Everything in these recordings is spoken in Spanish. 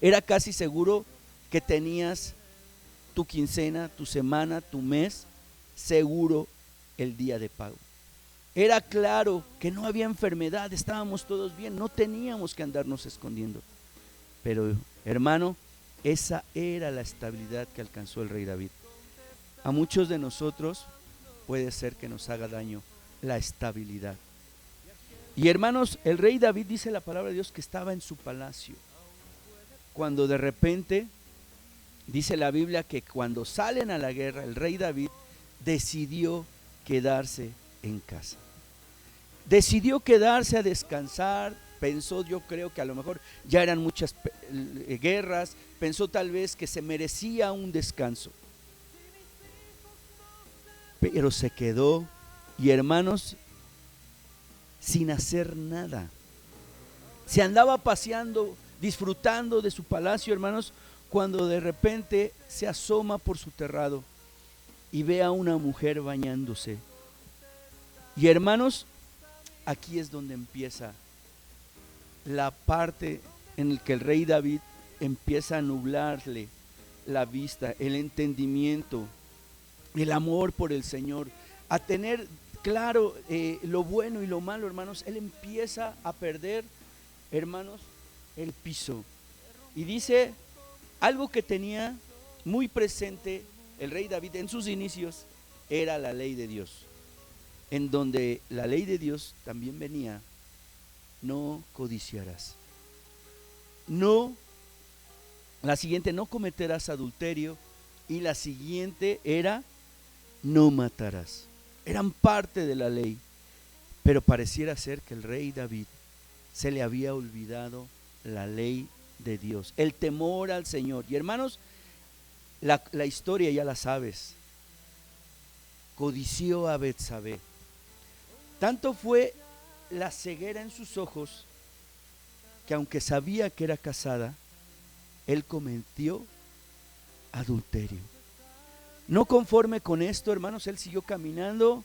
era casi seguro que tenías tu quincena, tu semana, tu mes, seguro el día de pago. Era claro que no había enfermedad, estábamos todos bien, no teníamos que andarnos escondiendo. Pero, hermano, esa era la estabilidad que alcanzó el rey David. A muchos de nosotros puede ser que nos haga daño la estabilidad. Y hermanos, el rey David, dice la palabra de Dios, que estaba en su palacio, cuando de repente dice la Biblia que cuando salen a la guerra, el rey David decidió quedarse en casa. Decidió quedarse a descansar. Pensó, yo creo que a lo mejor ya eran muchas guerras, pensó tal vez que se merecía un descanso. Pero se quedó, y hermanos, sin hacer nada. Se andaba paseando, disfrutando de su palacio, hermanos, cuando de repente se asoma por su terrado y ve a una mujer bañándose. Y hermanos, aquí es donde empieza la parte en la que el rey David empieza a nublarle la vista, el entendimiento, el amor por el Señor, a tener claro lo bueno y lo malo, hermanos. Él empieza a perder, hermanos, el piso. Y dice algo que tenía muy presente el rey David en sus inicios, era la ley de Dios, en donde la ley de Dios también venía: no codiciarás. No, la siguiente, no cometerás adulterio, y la siguiente era: no matarás. Eran parte de la ley, pero pareciera ser que el rey David se le había olvidado la ley de Dios, el temor al Señor. Y hermanos, la historia ya la sabes. Codició a Betsabé. Tanto fue la ceguera en sus ojos que, aunque sabía que era casada, él cometió adulterio. No conforme con esto, hermanos, él siguió caminando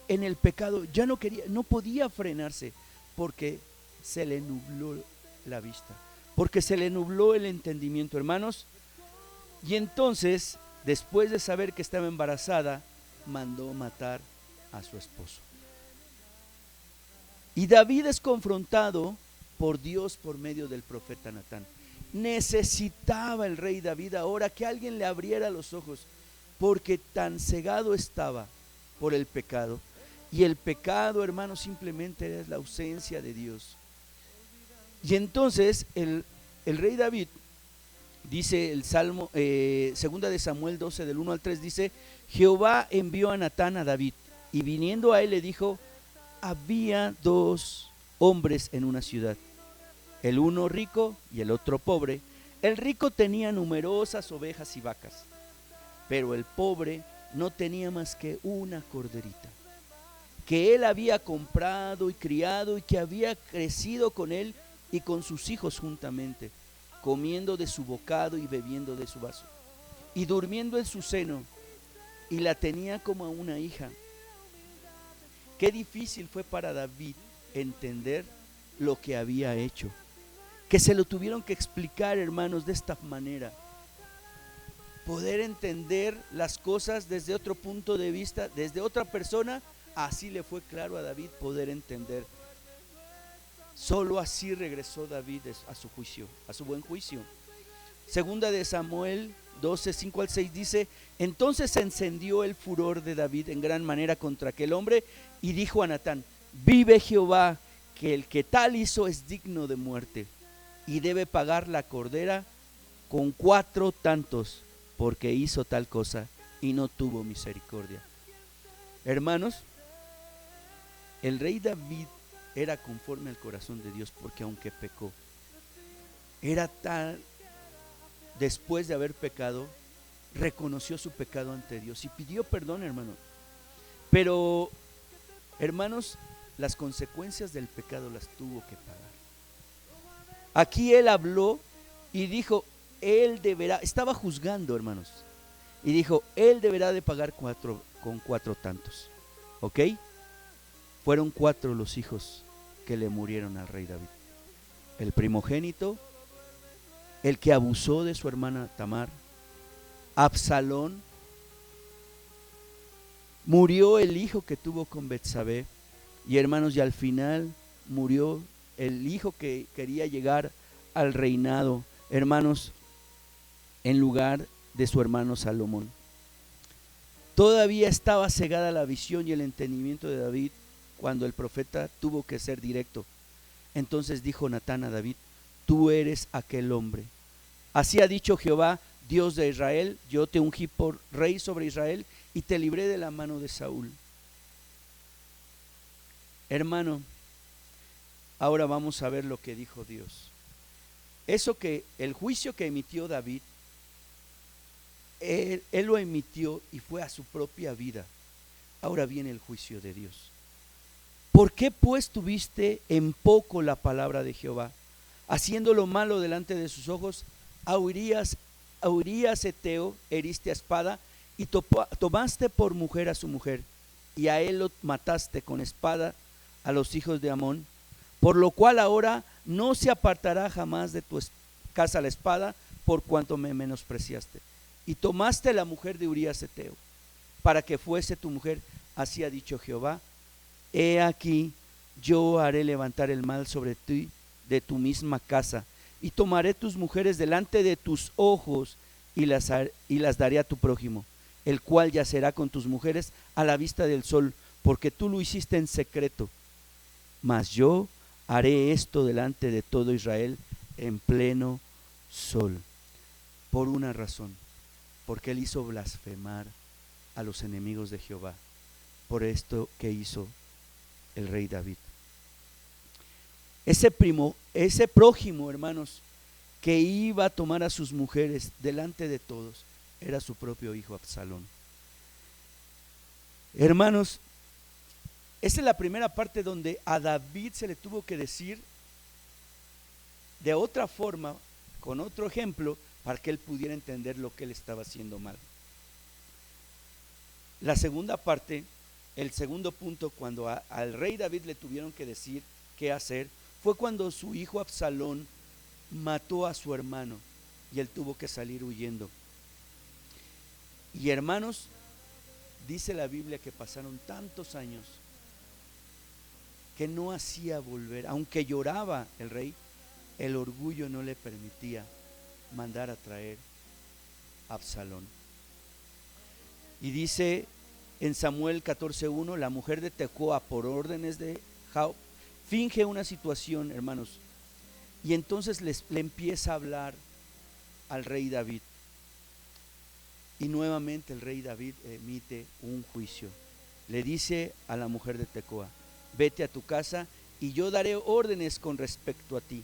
en el pecado. Ya no quería, no podía frenarse, porque se le nubló la vista, porque se le nubló el entendimiento, hermanos. Y entonces, después de saber que estaba embarazada, mandó matar a su esposo. Y David es confrontado por Dios por medio del profeta Natán. Necesitaba el rey David ahora que alguien le abriera los ojos, porque tan cegado estaba por el pecado. Y el pecado, hermanos, simplemente es la ausencia de Dios. Y entonces el rey David, dice el Salmo, segunda de Samuel 12, del 1 al 3, dice: Jehová envió a Natán a David, y viniendo a él le dijo: había dos hombres en una ciudad, el uno rico y el otro pobre. El rico tenía numerosas ovejas y vacas, pero el pobre no tenía más que una corderita, que él había comprado y criado, y que había crecido con él y con sus hijos juntamente, comiendo de su bocado y bebiendo de su vaso, y durmiendo en su seno, y la tenía como a una hija. Qué difícil fue para David entender lo que había hecho, que se lo tuvieron que explicar, hermanos, de esta manera. Poder entender las cosas desde otro punto de vista, desde otra persona. Así le fue claro a David poder entender. Solo así regresó David a su juicio, a su buen juicio. Segunda de Samuel 12, 5 al 6 dice: entonces se encendió el furor de David en gran manera contra aquel hombre, y dijo a Natán: vive Jehová, que el que tal hizo es digno de muerte, y debe pagar la cordera con 4 tantos, porque hizo tal cosa y no tuvo misericordia. Hermanos, el rey David era conforme al corazón de Dios, porque aunque pecó, era tal, después de haber pecado, reconoció su pecado ante Dios y pidió perdón, hermano. Pero, hermanos, las consecuencias del pecado las tuvo que pagar. Aquí él habló y dijo: él deberá, estaba juzgando, hermanos, y dijo: él deberá de pagar con 4 tantos. ¿Ok? Fueron 4 los hijos que le murieron al rey David: el primogénito, el que abusó de su hermana Tamar, Absalón, murió el hijo que tuvo con Betsabé, y hermanos, y al final murió el hijo que quería llegar al reinado, hermanos, en lugar de su hermano Salomón. Todavía estaba cegada la visión y el entendimiento de David cuando el profeta tuvo que ser directo. Entonces dijo Natán a David: tú eres aquel hombre. Así ha dicho Jehová, Dios de Israel: yo te ungí por rey sobre Israel y te libré de la mano de Saúl. Hermano, ahora vamos a ver lo que dijo Dios. Eso que el juicio que emitió David, él lo emitió y fue a su propia vida. Ahora viene el juicio de Dios. ¿Por qué pues tuviste en poco la palabra de Jehová, haciendo lo malo delante de sus ojos? A Urías Eteo heriste a espada y tomaste por mujer a su mujer, y a él lo mataste con espada a los hijos de Amón, por lo cual ahora no se apartará jamás de tu casa la espada, por cuanto me menospreciaste. Y tomaste la mujer de Urías Eteo para que fuese tu mujer. Así ha dicho Jehová: he aquí, yo haré levantar el mal sobre ti de tu misma casa, y tomaré tus mujeres delante de tus ojos, y las daré a tu prójimo, el cual yacerá con tus mujeres a la vista del sol, porque tú lo hiciste en secreto. Mas yo haré esto delante de todo Israel en pleno sol. Por una razón: porque él hizo blasfemar a los enemigos de Jehová, por esto que hizo el rey David. Ese prójimo, hermanos, que iba a tomar a sus mujeres delante de todos, era su propio hijo Absalón. Hermanos, esa es la primera parte donde a David se le tuvo que decir de otra forma, con otro ejemplo, para que él pudiera entender lo que él estaba haciendo mal. La segunda parte, el segundo punto, cuando al rey David le tuvieron que decir qué hacer, fue cuando su hijo Absalón mató a su hermano y él tuvo que salir huyendo. Y hermanos, dice la Biblia que pasaron tantos años que no hacía volver, aunque lloraba el rey, el orgullo no le permitía mandar a traer a Absalón. Y dice en Samuel 14:1, la mujer de Tecoa, por órdenes de Joab, finge una situación, hermanos, y entonces le empieza a hablar al rey David. Y nuevamente el rey David emite un juicio. Le dice a la mujer de Tecoa: vete a tu casa y yo daré órdenes con respecto a ti.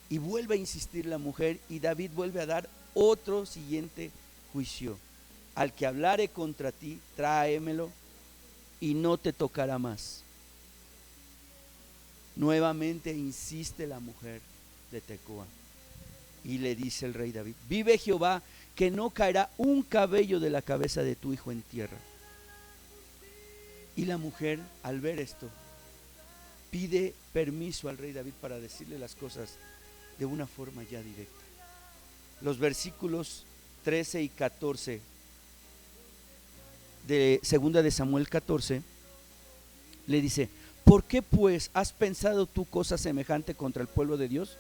Y vuelve a insistir la mujer, y David vuelve a dar otro siguiente juicio: al que hablare contra ti, tráemelo y no te tocará más. Nuevamente insiste la mujer de Tecoa y le dice el rey David: vive Jehová, que no caerá un cabello de la cabeza de tu hijo en tierra. Y la mujer, al ver esto, pide permiso al rey David para decirle las cosas de una forma ya directa. Los versículos 13 y 14 de segunda de Samuel 14 le dice: ¿por qué pues has pensado tú cosa semejante contra el pueblo de Dios?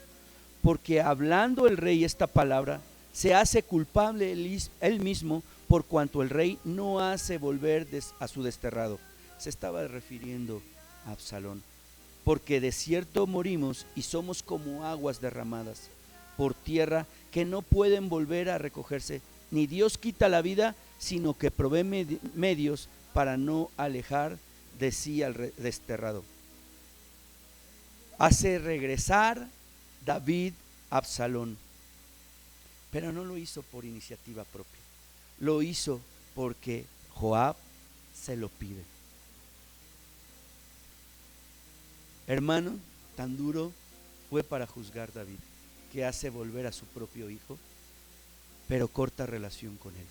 Porque hablando el rey esta palabra, se hace culpable él mismo, por cuanto el rey no hace volver a su desterrado. Se estaba refiriendo a Absalón. Porque de cierto morimos y somos como aguas derramadas por tierra, que no pueden volver a recogerse. Ni Dios quita la vida, sino que provee medios para no alejar de sí al desterrado. Hace regresar David a Absalón, pero no lo hizo por iniciativa propia, lo hizo porque Joab se lo pide. Hermano, tan duro fue para juzgar David, que hace volver a su propio hijo, pero corta relación con él.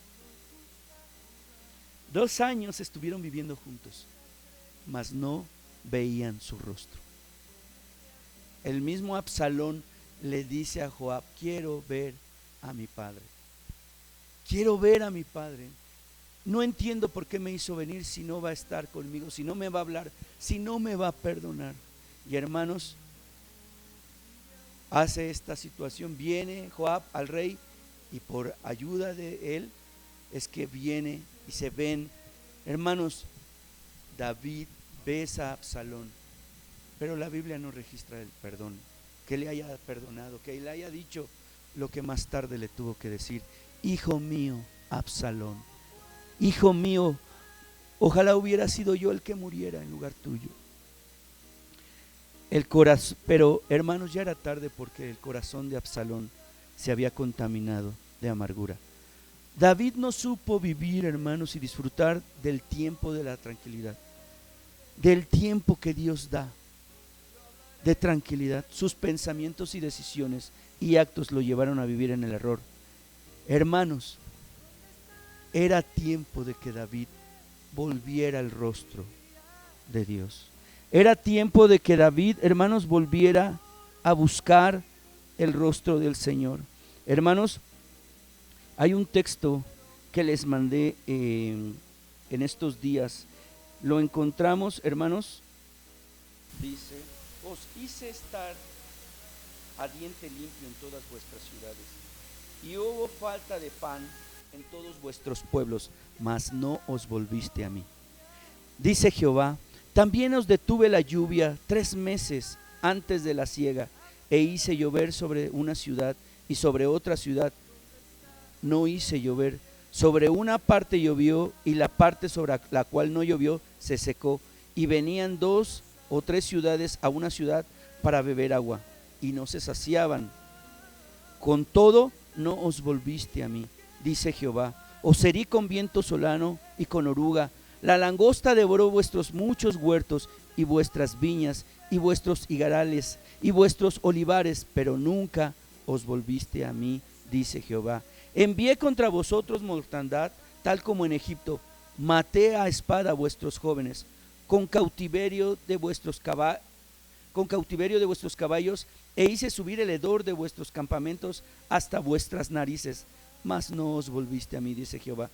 2 años estuvieron viviendo juntos, mas no veían su rostro. El mismo Absalón le dice a Joab: quiero ver a mi padre, quiero ver a mi padre. No entiendo por qué me hizo venir si no va a estar conmigo, si no me va a hablar, si no me va a perdonar. Y hermanos, hace esta situación, viene Joab al rey y por ayuda de él es que viene y se ven. Hermanos, David besa a Absalón, pero la Biblia no registra el perdón, que le haya perdonado, que le haya dicho lo que más tarde le tuvo que decir: hijo mío, Absalón, hijo mío, ojalá hubiera sido yo el que muriera en lugar tuyo. El corazón, pero hermanos, ya era tarde porque el corazón de Absalón se había contaminado de amargura. David no supo vivir, hermanos, y disfrutar del tiempo de la tranquilidad, del tiempo que Dios da de tranquilidad. Sus pensamientos y decisiones y actos lo llevaron a vivir en el error. Hermanos, era tiempo de que David volviera al rostro de Dios. Era tiempo de que David, hermanos, volviera a buscar el rostro del Señor. Hermanos, hay un texto que les mandé en estos días. Lo encontramos, hermanos. Dice: os hice estar a diente limpio en todas vuestras ciudades, y hubo falta de pan en todos vuestros pueblos, mas no os volviste a mí. Dice Jehová: también os detuve la lluvia 3 meses antes de la siega, e hice llover sobre una ciudad y sobre otra ciudad no hice llover. Sobre una parte llovió, y la parte sobre la cual no llovió se secó, y venían 2 o 3 ciudades a una ciudad para beber agua, y no se saciaban. Con todo no os volviste a mí, dice Jehová. Os herí con viento solano y con oruga. La langosta devoró vuestros muchos huertos y vuestras viñas y vuestros higarales y vuestros olivares, pero nunca os volviste a mí, dice Jehová. Envié contra vosotros mortandad, tal como en Egipto. Maté a espada a vuestros jóvenes, con cautiverio de vuestros caballos, e hice subir el hedor de vuestros campamentos hasta vuestras narices, mas no os volviste a mí, dice Jehová.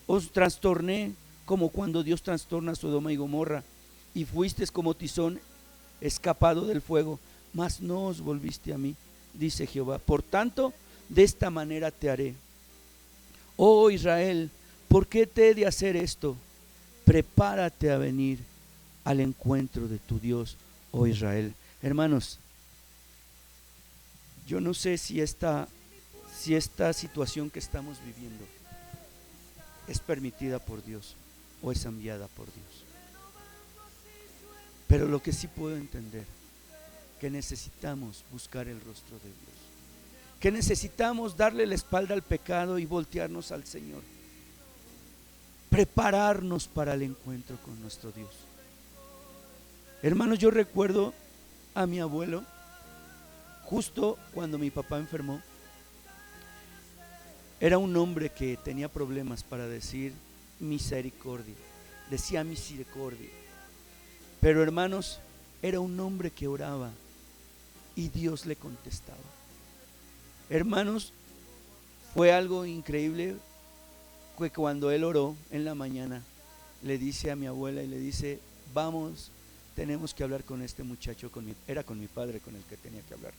Os trastorné como cuando Dios trastorna a Sodoma y Gomorra, y fuisteis como tizón escapado del fuego, mas no os volviste a mí, dice Jehová. Por tanto, de esta manera te haré. Oh Israel, ¿por qué te he de hacer esto? Prepárate a venir al encuentro de tu Dios, oh Israel. Hermanos, yo no sé si esta situación que estamos viviendo es permitida por Dios o es enviada por Dios, pero lo que sí puedo entender, que necesitamos buscar el rostro de Dios, que necesitamos darle la espalda al pecado y voltearnos al Señor, prepararnos para el encuentro con nuestro Dios. Hermanos, yo recuerdo a mi abuelo justo cuando mi papá enfermó. Era un hombre que tenía problemas para decir misericordia, decía misericordia, pero hermanos, era un hombre que oraba y Dios le contestaba. Hermanos, fue algo increíble que cuando él oró en la mañana, le dice a mi abuela y le dice: vamos, tenemos que hablar con este muchacho, era con mi padre con el que tenía que hablar.